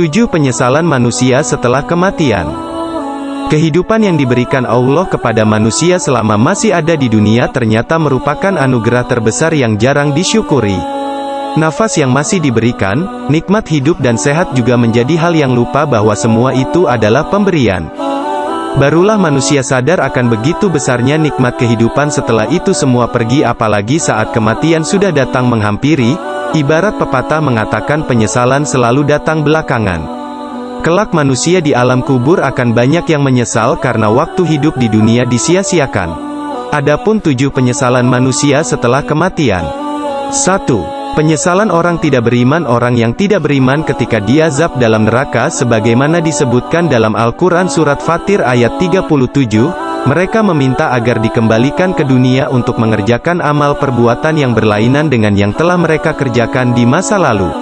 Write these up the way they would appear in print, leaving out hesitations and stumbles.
7. Penyesalan manusia setelah kematian. Kehidupan yang diberikan Allah kepada manusia selama masih ada di dunia ternyata merupakan anugerah terbesar yang jarang disyukuri. Nafas yang masih diberikan, nikmat hidup dan sehat juga menjadi hal yang lupa bahwa semua itu adalah pemberian. Barulah manusia sadar akan begitu besarnya nikmat kehidupan setelah itu semua pergi, apalagi saat kematian sudah datang menghampiri. Ibarat pepatah mengatakan penyesalan selalu datang belakangan. Kelak manusia di alam kubur akan banyak yang menyesal karena waktu hidup di dunia disia-siakan. Adapun 7 penyesalan manusia setelah kematian. 1. Penyesalan orang tidak beriman. Orang yang tidak beriman ketika diazab dalam neraka sebagaimana disebutkan dalam Al-Quran Surat Fatir ayat 37, mereka meminta agar dikembalikan ke dunia untuk mengerjakan amal perbuatan yang berlainan dengan yang telah mereka kerjakan di masa lalu.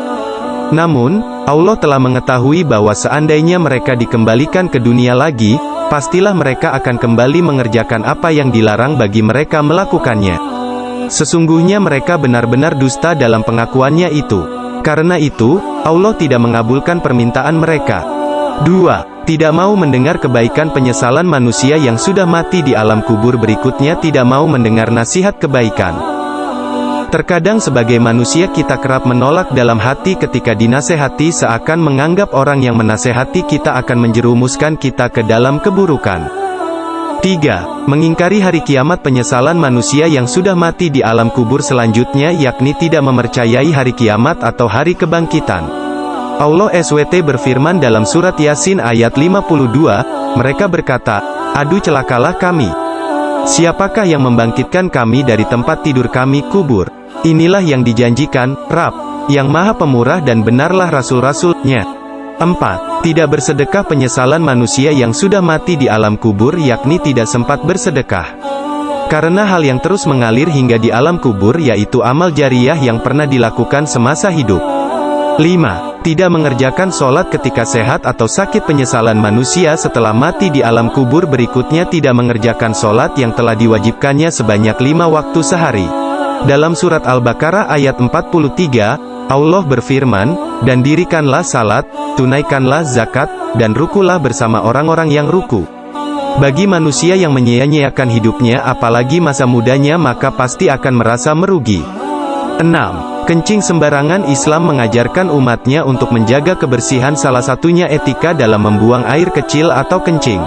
Namun, Allah telah mengetahui bahwa seandainya mereka dikembalikan ke dunia lagi, pastilah mereka akan kembali mengerjakan apa yang dilarang bagi mereka melakukannya. Sesungguhnya mereka benar-benar dusta dalam pengakuannya itu. Karena itu, Allah tidak mengabulkan permintaan mereka. 2. Tidak mau mendengar kebaikan. Penyesalan manusia yang sudah mati di alam kubur berikutnya tidak mau mendengar nasihat kebaikan. Terkadang sebagai manusia kita kerap menolak dalam hati ketika dinasehati, seakan menganggap orang yang menasehati kita akan menjerumuskan kita ke dalam keburukan. 3. Mengingkari hari kiamat. Penyesalan manusia yang sudah mati di alam kubur selanjutnya yakni tidak mempercayai hari kiamat atau hari kebangkitan. Allah SWT berfirman dalam surat Yasin ayat 52, mereka berkata, "Aduh celakalah kami. Siapakah yang membangkitkan kami dari tempat tidur kami kubur? Inilah yang dijanjikan Rabb, yang Maha Pemurah dan benarlah Rasul-Rasul-Nya." 4. Tidak bersedekah. Penyesalan manusia yang sudah mati di alam kubur yakni tidak sempat bersedekah. Karena hal yang terus mengalir hingga di alam kubur yaitu amal jariyah yang pernah dilakukan semasa hidup. 5. Tidak mengerjakan sholat ketika sehat atau sakit. Penyesalan manusia setelah mati di alam kubur berikutnya tidak mengerjakan sholat yang telah diwajibkannya sebanyak 5 waktu sehari. Dalam surat Al-Baqarah ayat 43, Allah berfirman, "Dan dirikanlah salat, tunaikanlah zakat, dan rukulah bersama orang-orang yang ruku." Bagi manusia yang menyia-nyiakan hidupnya apalagi masa mudanya maka pasti akan merasa merugi. 6. Kencing sembarangan. Islam mengajarkan umatnya untuk menjaga kebersihan, salah satunya etika dalam membuang air kecil atau kencing.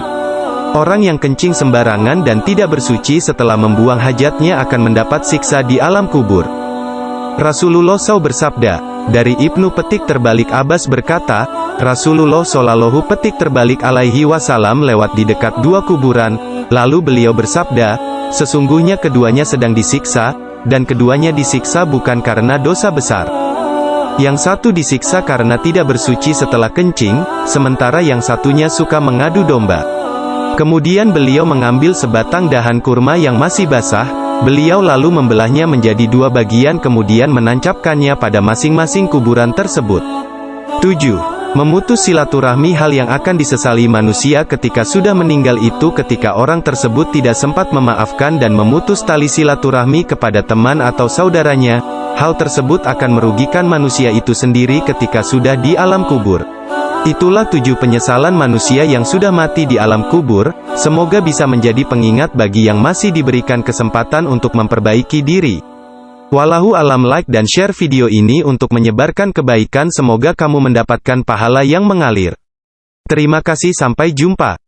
Orang yang kencing sembarangan dan tidak bersuci setelah membuang hajatnya akan mendapat siksa di alam kubur. Rasulullah SAW bersabda, dari Ibnu Petik Terbalik Abbas berkata, Rasulullah Shallallahu Petik Terbalik Alaihi Wasallam lewat di dekat 2 kuburan, lalu beliau bersabda, sesungguhnya keduanya sedang disiksa, dan keduanya disiksa bukan karena dosa besar. Yang satu disiksa karena tidak bersuci setelah kencing, sementara yang satunya suka mengadu domba. Kemudian beliau mengambil sebatang dahan kurma yang masih basah, beliau lalu membelahnya menjadi 2 bagian kemudian menancapkannya pada masing-masing kuburan tersebut. 7. Memutus silaturahmi. Hal yang akan disesali manusia ketika sudah meninggal itu ketika orang tersebut tidak sempat memaafkan dan memutus tali silaturahmi kepada teman atau saudaranya. Hal tersebut akan merugikan manusia itu sendiri ketika sudah di alam kubur. Itulah 7 penyesalan manusia yang sudah mati di alam kubur. Semoga bisa menjadi pengingat bagi yang masih diberikan kesempatan untuk memperbaiki diri. Wallahu alam. Like dan share video ini untuk menyebarkan kebaikan. Semoga kamu mendapatkan pahala yang mengalir. Terima kasih, sampai jumpa.